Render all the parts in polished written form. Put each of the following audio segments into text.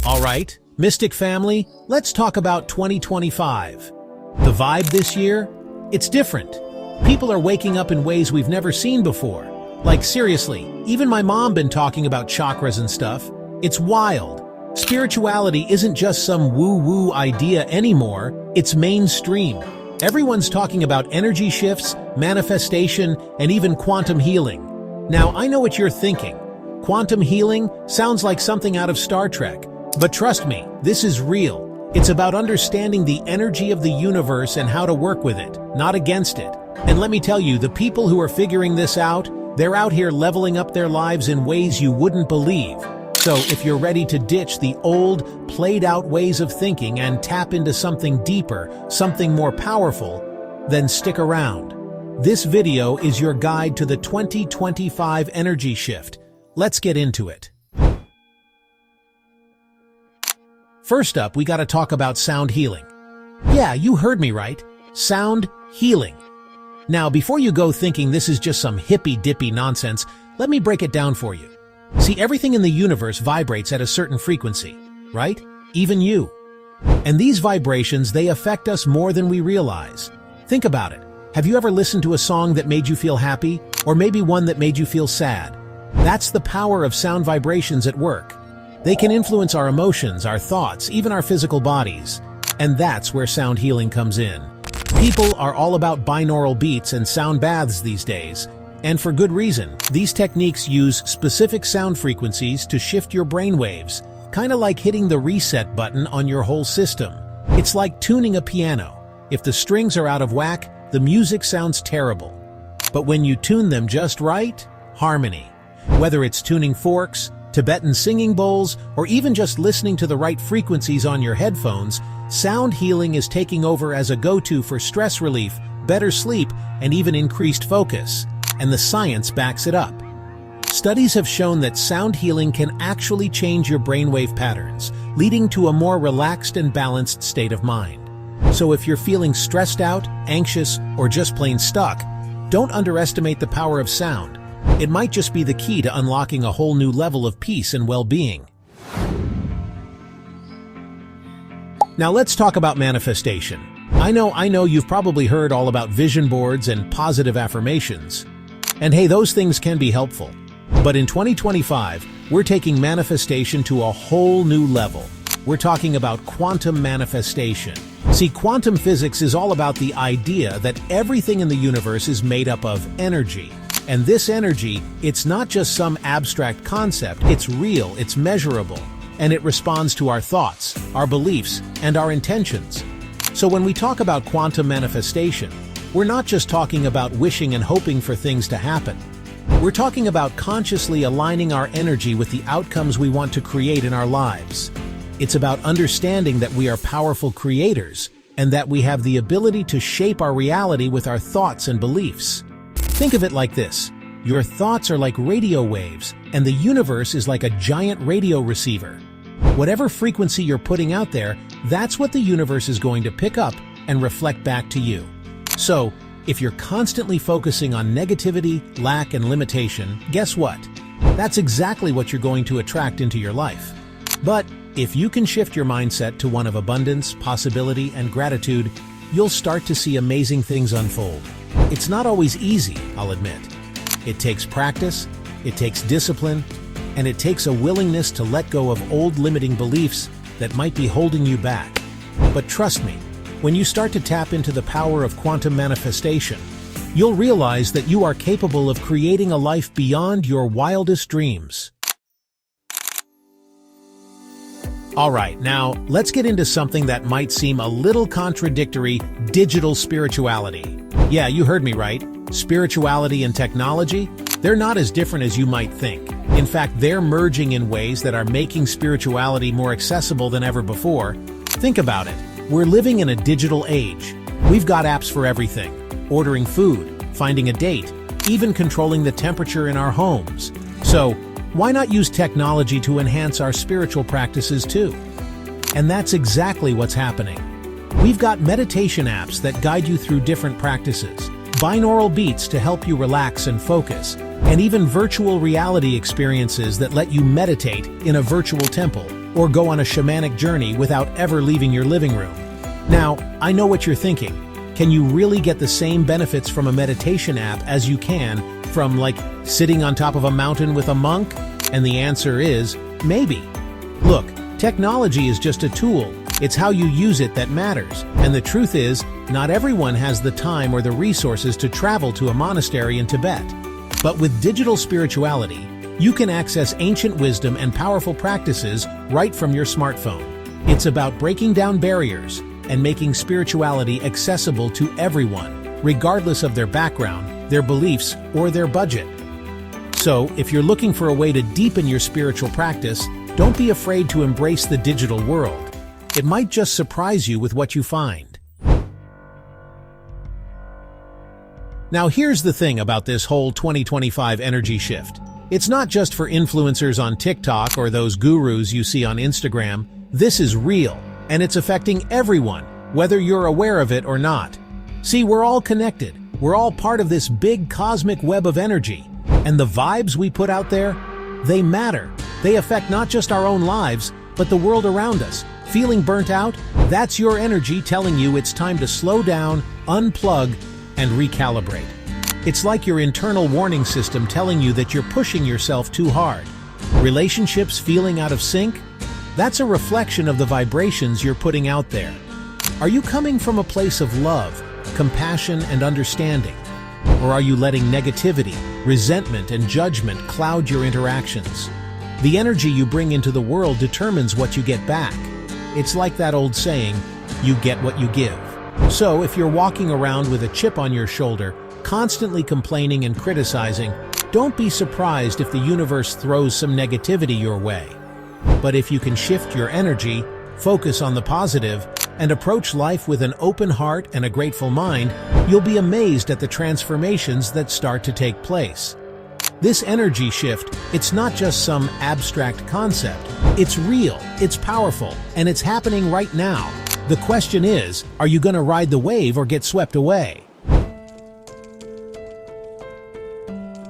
All right, Mystic family, let's talk about 2025. The vibe this year? It's different. People are waking up in ways we've never seen before. Like seriously, even my mom been talking about chakras and stuff. It's wild. Spirituality isn't just some woo-woo idea anymore, it's mainstream. Everyone's talking about energy shifts, manifestation, and even quantum healing. Now, I know what you're thinking. Quantum healing sounds like something out of Star Trek. But trust me, this is real. It's about understanding the energy of the universe and how to work with it, not against it. And let me tell you, the people who are figuring this out, they're out here leveling up their lives in ways you wouldn't believe. So if you're ready to ditch the old, played-out ways of thinking and tap into something deeper, something more powerful, then stick around. This video is your guide to the 2025 energy shift. Let's get into it. First up, we gotta talk about sound healing. Yeah, you heard me right. Sound healing. Now, before you go thinking this is just some hippy-dippy nonsense, let me break it down for you. See, everything in the universe vibrates at a certain frequency, right? Even you. And these vibrations, they affect us more than we realize. Think about it. Have you ever listened to a song that made you feel happy? Or maybe one that made you feel sad? That's the power of sound vibrations at work. They can influence our emotions, our thoughts, even our physical bodies. And that's where sound healing comes in. People are all about binaural beats and sound baths these days. And for good reason. These techniques use specific sound frequencies to shift your brainwaves, kind of like hitting the reset button on your whole system. It's like tuning a piano. If the strings are out of whack, the music sounds terrible. But when you tune them just right, harmony. Whether it's tuning forks, Tibetan singing bowls, or even just listening to the right frequencies on your headphones, sound healing is taking over as a go-to for stress relief, better sleep, and even increased focus. And the science backs it up. Studies have shown that sound healing can actually change your brainwave patterns, leading to a more relaxed and balanced state of mind. So if you're feeling stressed out, anxious, or just plain stuck, don't underestimate the power of sound. It might just be the key to unlocking a whole new level of peace and well-being. Now let's talk about manifestation. I know you've probably heard all about vision boards and positive affirmations. And hey, those things can be helpful. But in 2025, we're taking manifestation to a whole new level. We're talking about quantum manifestation. See, quantum physics is all about the idea that everything in the universe is made up of energy. And this energy, it's not just some abstract concept, it's real, it's measurable, and it responds to our thoughts, our beliefs, and our intentions. So when we talk about quantum manifestation, we're not just talking about wishing and hoping for things to happen. We're talking about consciously aligning our energy with the outcomes we want to create in our lives. It's about understanding that we are powerful creators and that we have the ability to shape our reality with our thoughts and beliefs. Think of it like this. Your thoughts are like radio waves, and the universe is like a giant radio receiver. Whatever frequency you're putting out there, that's what the universe is going to pick up and reflect back to you. So, if you're constantly focusing on negativity, lack, and limitation, guess what? That's exactly what you're going to attract into your life. But if you can shift your mindset to one of abundance, possibility, and gratitude, you'll start to see amazing things unfold. It's not always easy, I'll admit. It takes practice, it takes discipline, and it takes a willingness to let go of old limiting beliefs that might be holding you back. But trust me, when you start to tap into the power of quantum manifestation, you'll realize that you are capable of creating a life beyond your wildest dreams. Alright, now let's get into something that might seem a little contradictory: digital spirituality. Yeah, you heard me right. Spirituality and technology, they're not as different as you might think. In fact, they're merging in ways that are making spirituality more accessible than ever before. Think about it. We're living in a digital age. We've got apps for everything. Ordering food, finding a date, even controlling the temperature in our homes. So, why not use technology to enhance our spiritual practices too? And that's exactly what's happening. We've got meditation apps that guide you through different practices, binaural beats to help you relax and focus, and even virtual reality experiences that let you meditate in a virtual temple or go on a shamanic journey without ever leaving your living room. Now, I know what you're thinking. Can you really get the same benefits from a meditation app as you can from, like, sitting on top of a mountain with a monk? And the answer is, maybe. Look, technology is just a tool. It's how you use it that matters. And the truth is, not everyone has the time or the resources to travel to a monastery in Tibet. But with digital spirituality, you can access ancient wisdom and powerful practices right from your smartphone. It's about breaking down barriers and making spirituality accessible to everyone, regardless of their background, their beliefs, or their budget. So, if you're looking for a way to deepen your spiritual practice, don't be afraid to embrace the digital world. It might just surprise you with what you find. Now here's the thing about this whole 2025 energy shift. It's not just for influencers on TikTok or those gurus you see on Instagram. This is real, and it's affecting everyone, whether you're aware of it or not. See, we're all connected. We're all part of this big cosmic web of energy. And the vibes we put out there, they matter. They affect not just our own lives, but the world around us. Feeling burnt out? That's your energy telling you it's time to slow down, unplug, and recalibrate. It's like your internal warning system telling you that you're pushing yourself too hard. Relationships feeling out of sync? That's a reflection of the vibrations you're putting out there. Are you coming from a place of love, compassion, and understanding? Or are you letting negativity, resentment, and judgment cloud your interactions? The energy you bring into the world determines what you get back. It's like that old saying, you get what you give. So if you're walking around with a chip on your shoulder, constantly complaining and criticizing, don't be surprised if the universe throws some negativity your way. But if you can shift your energy, focus on the positive, and approach life with an open heart and a grateful mind, you'll be amazed at the transformations that start to take place. This energy shift, it's not just some abstract concept. It's real, it's powerful, and it's happening right now. The question is, are you going to ride the wave or get swept away?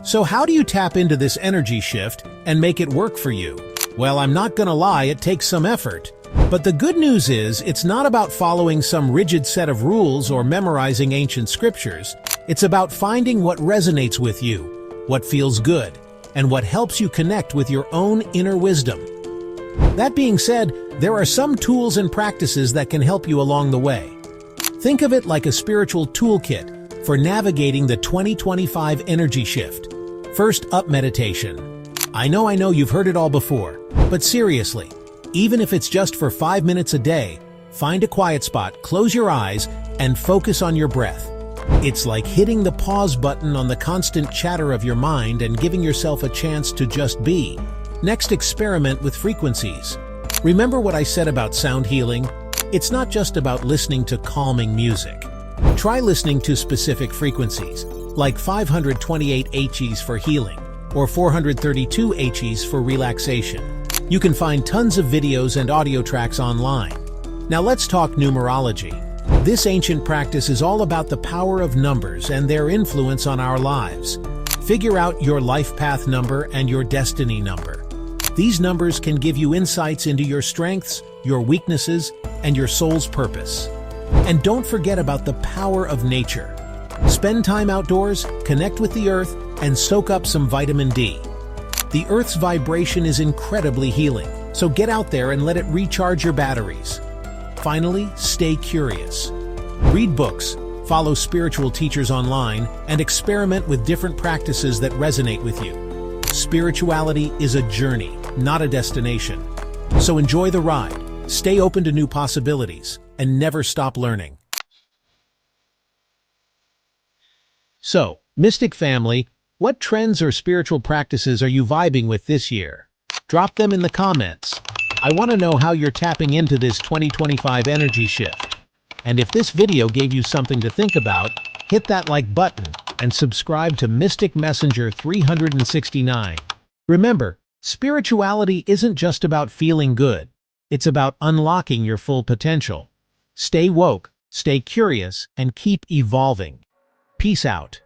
So how do you tap into this energy shift and make it work for you? Well, I'm not going to lie, it takes some effort. But the good news is, it's not about following some rigid set of rules or memorizing ancient scriptures. It's about finding what resonates with you, what feels good, and what helps you connect with your own inner wisdom. That being said, there are some tools and practices that can help you along the way. Think of it like a spiritual toolkit for navigating the 2025 energy shift. First up, meditation. I know you've heard it all before, but seriously, even if it's just for 5 minutes a day, find a quiet spot, close your eyes, and focus on your breath. It's like hitting the pause button on the constant chatter of your mind and giving yourself a chance to just be. Next, experiment with frequencies. Remember what I said about sound healing? It's not just about listening to calming music. Try listening to specific frequencies, like 528 Hz for healing, or 432 Hz for relaxation. You can find tons of videos and audio tracks online. Now let's talk numerology. This ancient practice is all about the power of numbers and their influence on our lives. Figure out your life path number and your destiny number. These numbers can give you insights into your strengths, your weaknesses, and your soul's purpose. And don't forget about the power of nature. Spend time outdoors, connect with the earth, and soak up some vitamin D. The earth's vibration is incredibly healing, so get out there and let it recharge your batteries. Finally, stay curious. Read books, follow spiritual teachers online, and experiment with different practices that resonate with you. Spirituality is a journey, not a destination. So enjoy the ride, stay open to new possibilities, and never stop learning. So, Mystic family, what trends or spiritual practices are you vibing with this year? Drop them in the comments. I want to know how you're tapping into this 2025 energy shift. And if this video gave you something to think about, hit that like button and subscribe to Mystic Messenger 369. Remember, spirituality isn't just about feeling good. It's about unlocking your full potential. Stay woke, stay curious, and keep evolving. Peace out.